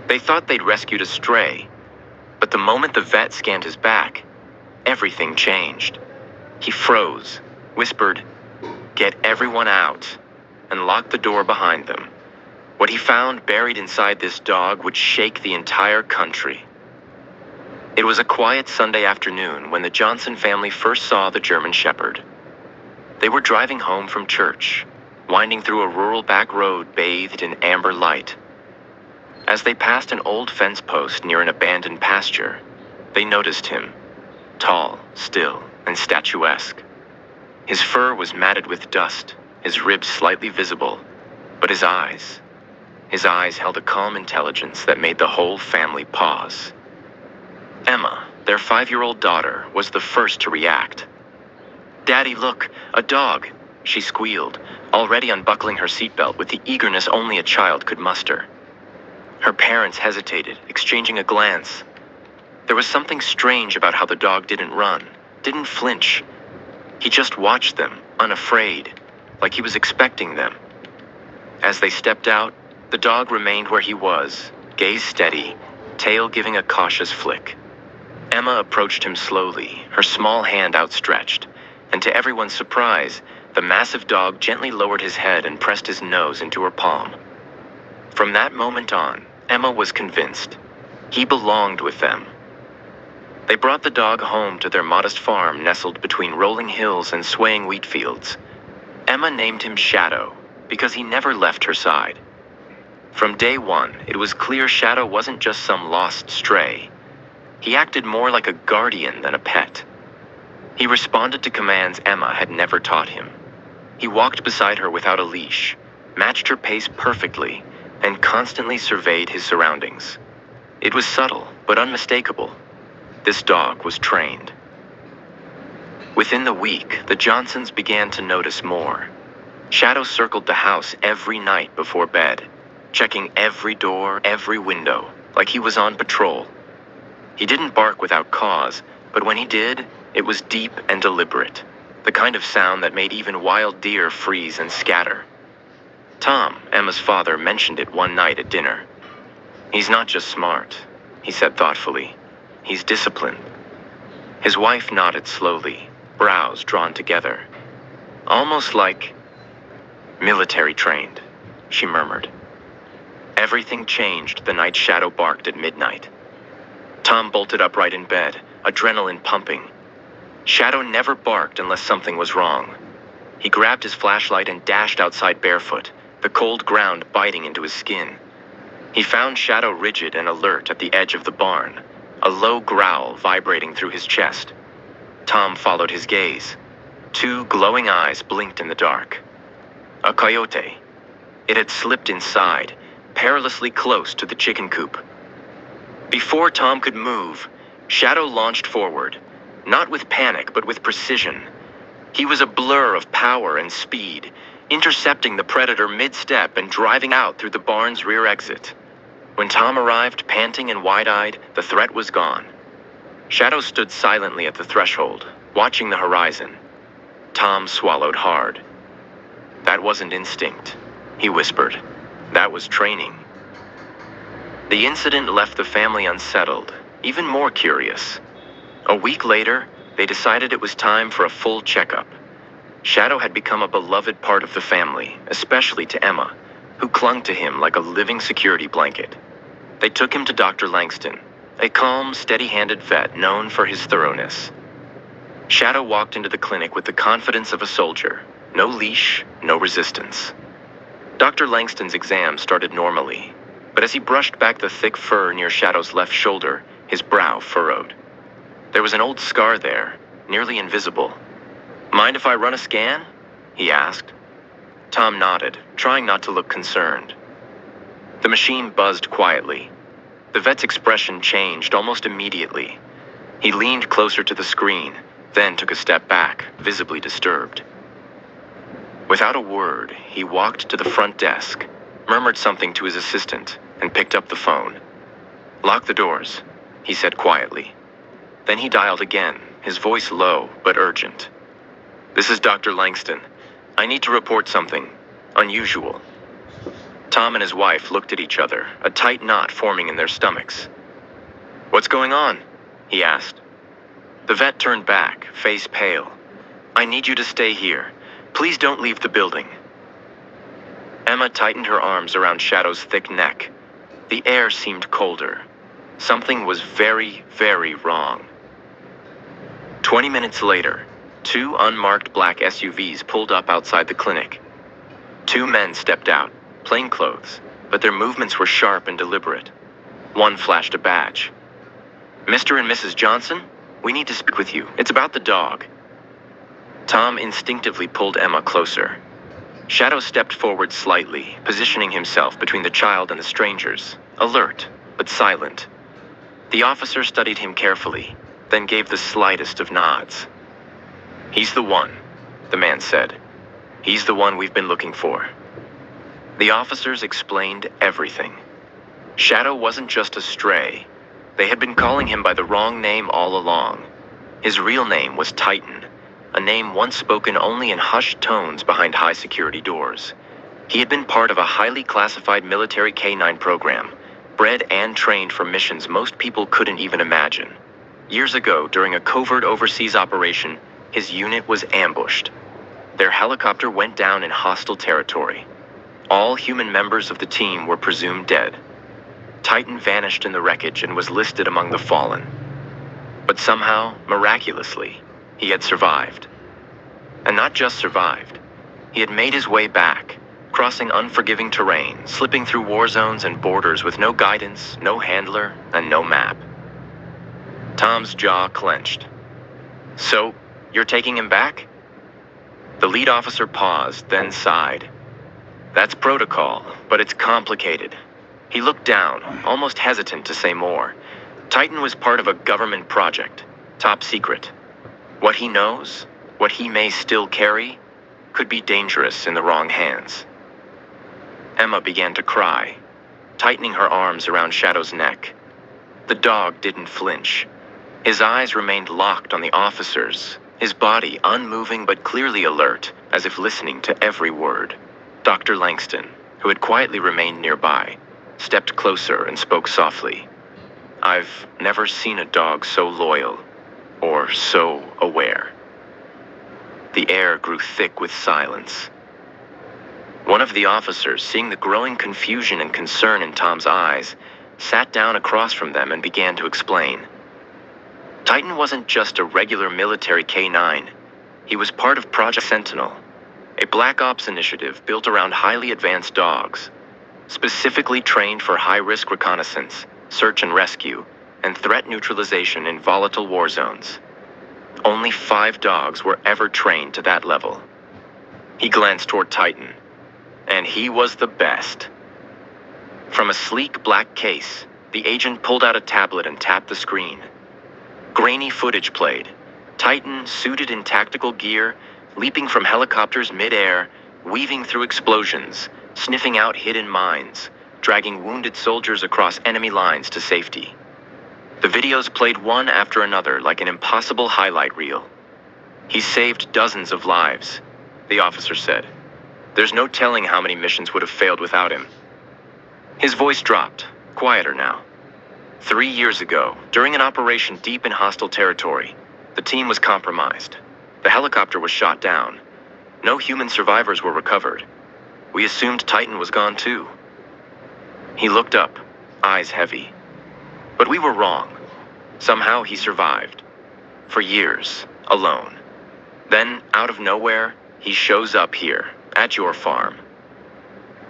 They thought they'd rescued a stray, but the moment the vet scanned his back, everything changed. He froze, whispered, "Get everyone out," and locked the door behind them. What he found buried inside this dog would shake the entire country. It was a quiet Sunday afternoon when the Johnson family first saw the German Shepherd. They were driving home from church, winding through a rural back road bathed in amber light. As they passed an old fence post near an abandoned pasture, they noticed him, tall, still, and statuesque. His fur was matted with dust, his ribs slightly visible, but his eyes held a calm intelligence that made the whole family pause. Emma, their 5-year-old daughter, was the first to react. "Daddy, look, a dog," she squealed, already unbuckling her seatbelt with the eagerness only a child could muster. Her parents hesitated, exchanging a glance. There was something strange about how the dog didn't run, didn't flinch. He just watched them, unafraid, like he was expecting them. As they stepped out, the dog remained where he was, gaze steady, tail giving a cautious flick. Emma approached him slowly, her small hand outstretched, and to everyone's surprise, the massive dog gently lowered his head and pressed his nose into her palm. From that moment on, Emma was convinced. He belonged with them. They brought the dog home to their modest farm nestled between rolling hills and swaying wheat fields. Emma named him Shadow because he never left her side. From day one, it was clear Shadow wasn't just some lost stray. He acted more like a guardian than a pet. He responded to commands Emma had never taught him. He walked beside her without a leash, matched her pace perfectly, and constantly surveyed his surroundings. It was subtle, but unmistakable. This dog was trained. Within the week, the Johnsons began to notice more. Shadow circled the house every night before bed, checking every door, every window, like he was on patrol. He didn't bark without cause, but when he did, it was deep and deliberate, the kind of sound that made even wild deer freeze and scatter. Tom, Emma's father, mentioned it one night at dinner. "He's not just smart," he said thoughtfully. "He's disciplined." His wife nodded slowly, brows drawn together. "Almost like military trained," she murmured. Everything changed the night Shadow barked at midnight. Tom bolted upright in bed, adrenaline pumping. Shadow never barked unless something was wrong. He grabbed his flashlight and dashed outside barefoot, the cold ground biting into his skin. He found Shadow rigid and alert at the edge of the barn, a low growl vibrating through his chest. Tom followed his gaze. 2 glowing eyes blinked in the dark. A coyote. It had slipped inside, perilously close to the chicken coop. Before Tom could move, Shadow launched forward, not with panic but with precision. He was a blur of power and speed, intercepting the predator mid-step and driving out through the barn's rear exit. When Tom arrived, panting and wide-eyed, the threat was gone. Shadow stood silently at the threshold, watching the horizon. Tom swallowed hard. "That wasn't instinct," he whispered. "That was training." The incident left the family unsettled, even more curious. A week later, they decided it was time for a full checkup. Shadow had become a beloved part of the family, especially to Emma, who clung to him like a living security blanket. They took him to Dr. Langston, a calm, steady-handed vet known for his thoroughness. Shadow walked into the clinic with the confidence of a soldier. No leash, no resistance. Dr. Langston's exam started normally, but as he brushed back the thick fur near Shadow's left shoulder, his brow furrowed. There was an old scar there, nearly invisible. "Mind if I run a scan?" he asked. Tom nodded, trying not to look concerned. The machine buzzed quietly. The vet's expression changed almost immediately. He leaned closer to the screen, then took a step back, visibly disturbed. Without a word, he walked to the front desk, murmured something to his assistant, and picked up the phone. "Lock the doors," he said quietly. Then he dialed again, his voice low but urgent. "This is Dr. Langston. I need to report something unusual." Tom and his wife looked at each other, a tight knot forming in their stomachs. "What's going on?" he asked. The vet turned back, face pale. "I need you to stay here. Please don't leave the building." Emma tightened her arms around Shadow's thick neck. The air seemed colder. Something was very, very wrong. 20 minutes later, 2 unmarked black SUVs pulled up outside the clinic. 2 men stepped out, plainclothes, but their movements were sharp and deliberate. One flashed a badge. "Mr. and Mrs. Johnson, we need to speak with you. It's about the dog." Tom instinctively pulled Emma closer. Shadow stepped forward slightly, positioning himself between the child and the strangers, alert, but silent. The officer studied him carefully, then gave the slightest of nods. "He's the one," the man said. "He's the one we've been looking for." The officers explained everything. Shadow wasn't just a stray. They had been calling him by the wrong name all along. His real name was Titan, a name once spoken only in hushed tones behind high-security doors. He had been part of a highly classified military K-9 program, bred and trained for missions most people couldn't even imagine. Years ago, during a covert overseas operation, his unit was ambushed. Their helicopter went down in hostile territory. All human members of the team were presumed dead. Titan vanished in the wreckage and was listed among the fallen. But somehow, miraculously, he had survived. And not just survived. He had made his way back, crossing unforgiving terrain, slipping through war zones and borders with no guidance, no handler, and no map. Tom's jaw clenched. "So, you're taking him back?" The lead officer paused, then sighed. "That's protocol, but it's complicated." He looked down, almost hesitant to say more. Titan was part of a government project, top secret. What he knows, what he may still carry, could be dangerous in the wrong hands. Emma began to cry, tightening her arms around Shadow's neck. The dog didn't flinch. His eyes remained locked on the officers, his body unmoving but clearly alert, as if listening to every word. Dr. Langston, who had quietly remained nearby, stepped closer and spoke softly. "I've never seen a dog so loyal, or so aware." The air grew thick with silence. One of the officers, seeing the growing confusion and concern in Tom's eyes, sat down across from them and began to explain. Titan wasn't just a regular military K-9. He was part of Project Sentinel, a Black Ops initiative built around highly advanced dogs, specifically trained for high-risk reconnaissance, search and rescue, and threat neutralization in volatile war zones. Only 5 dogs were ever trained to that level. He glanced toward Titan, and he was the best. From a sleek black case, the agent pulled out a tablet and tapped the screen. Grainy footage played. Titan, suited in tactical gear, leaping from helicopters mid-air, weaving through explosions, sniffing out hidden mines, dragging wounded soldiers across enemy lines to safety. The videos played one after another like an impossible highlight reel. "He saved dozens of lives," the officer said. "There's no telling how many missions would have failed without him." His voice dropped, quieter now. 3 years ago, during an operation deep in hostile territory, the team was compromised. The helicopter was shot down. No human survivors were recovered. We assumed Titan was gone too. He looked up, eyes heavy. But we were wrong. Somehow he survived. For years, alone. Then, out of nowhere, he shows up here, at your farm.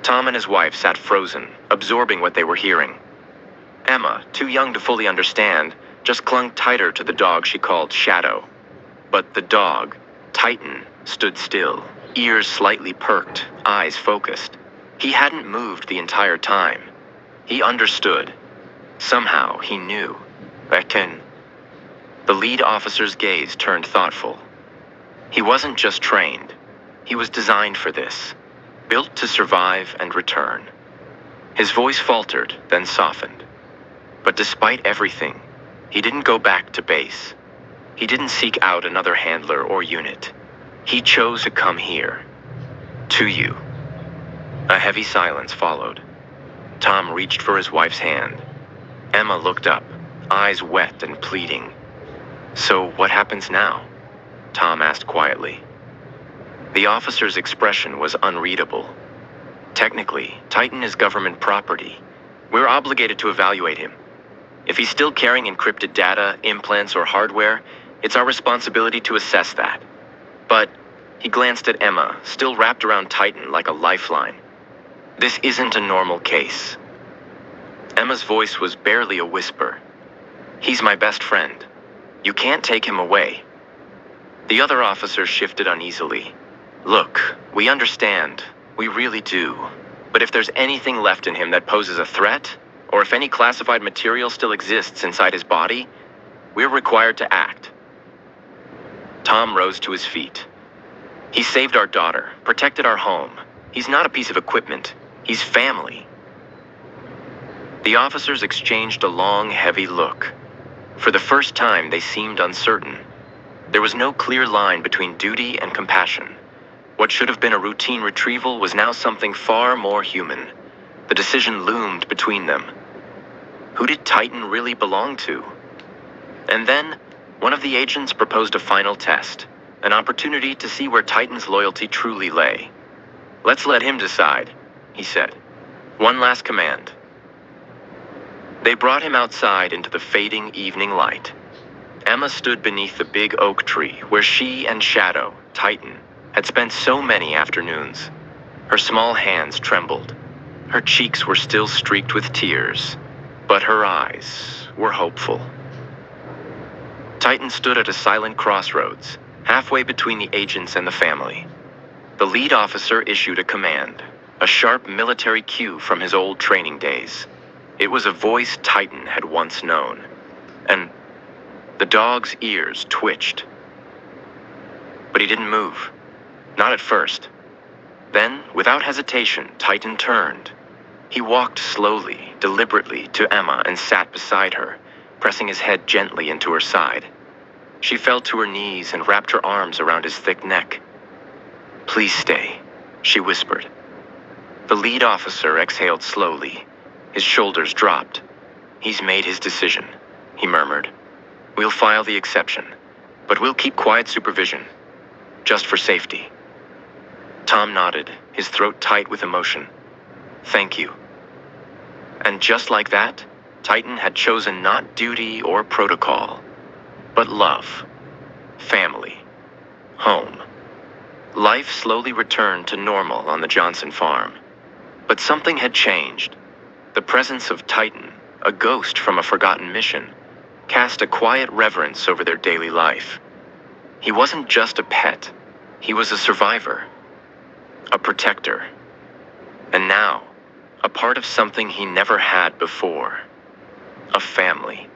Tom and his wife sat frozen, absorbing what they were hearing. Emma, too young to fully understand, just clung tighter to the dog she called Shadow. But the dog, Titan, stood still, ears slightly perked, eyes focused. He hadn't moved the entire time. He understood. Somehow he knew. The lead officer's gaze turned thoughtful. He wasn't just trained. He was designed for this. Built to survive and return. His voice faltered, then softened. But despite everything, he didn't go back to base. He didn't seek out another handler or unit. He chose to come here. To you. A heavy silence followed. Tom reached for his wife's hand. Emma looked up, eyes wet and pleading. "So what happens now?" Tom asked quietly. The officer's expression was unreadable. "Technically, Titan is government property. We're obligated to evaluate him. If he's still carrying encrypted data, implants, or hardware, it's our responsibility to assess that." But he glanced at Emma, still wrapped around Titan like a lifeline. "This isn't a normal case." Emma's voice was barely a whisper. "He's my best friend. You can't take him away." The other officer shifted uneasily. "Look, we understand. We really do. But if there's anything left in him that poses a threat, or if any classified material still exists inside his body, we're required to act." Tom rose to his feet. "He saved our daughter, protected our home. He's not a piece of equipment. He's family." The officers exchanged a long, heavy look. For the first time, they seemed uncertain. There was no clear line between duty and compassion. What should have been a routine retrieval was now something far more human. The decision loomed between them. Who did Titan really belong to? And then, one of the agents proposed a final test, an opportunity to see where Titan's loyalty truly lay. "Let's let him decide," he said. "One last command." They brought him outside into the fading evening light. Emma stood beneath the big oak tree where she and Shadow, Titan, had spent so many afternoons. Her small hands trembled. Her cheeks were still streaked with tears, but her eyes were hopeful. Titan stood at a silent crossroads, halfway between the agents and the family. The lead officer issued a command, a sharp military cue from his old training days. It was a voice Titan had once known, and the dog's ears twitched. But he didn't move, not at first. Then, without hesitation, Titan turned. He walked slowly, deliberately, to Emma and sat beside her, pressing his head gently into her side. She fell to her knees and wrapped her arms around his thick neck. "Please stay," she whispered. The lead officer exhaled slowly. His shoulders dropped. "He's made his decision," he murmured. "We'll file the exception, but we'll keep quiet supervision, just for safety." Tom nodded, his throat tight with emotion. "Thank you." And just like that, Titan had chosen not duty or protocol, but love, family, home. Life slowly returned to normal on the Johnson farm. But something had changed. The presence of Titan, a ghost from a forgotten mission, cast a quiet reverence over their daily life. He wasn't just a pet. He was a survivor, a protector, and now, a part of something he never had before, a family.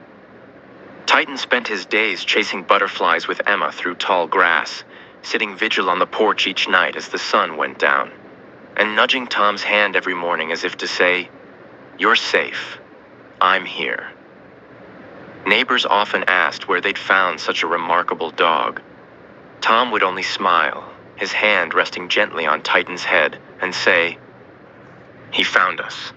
Titan spent his days chasing butterflies with Emma through tall grass, sitting vigil on the porch each night as the sun went down, and nudging Tom's hand every morning as if to say, "You're safe. I'm here." Neighbors often asked where they'd found such a remarkable dog. Tom would only smile, his hand resting gently on Titan's head, and say, "He found us."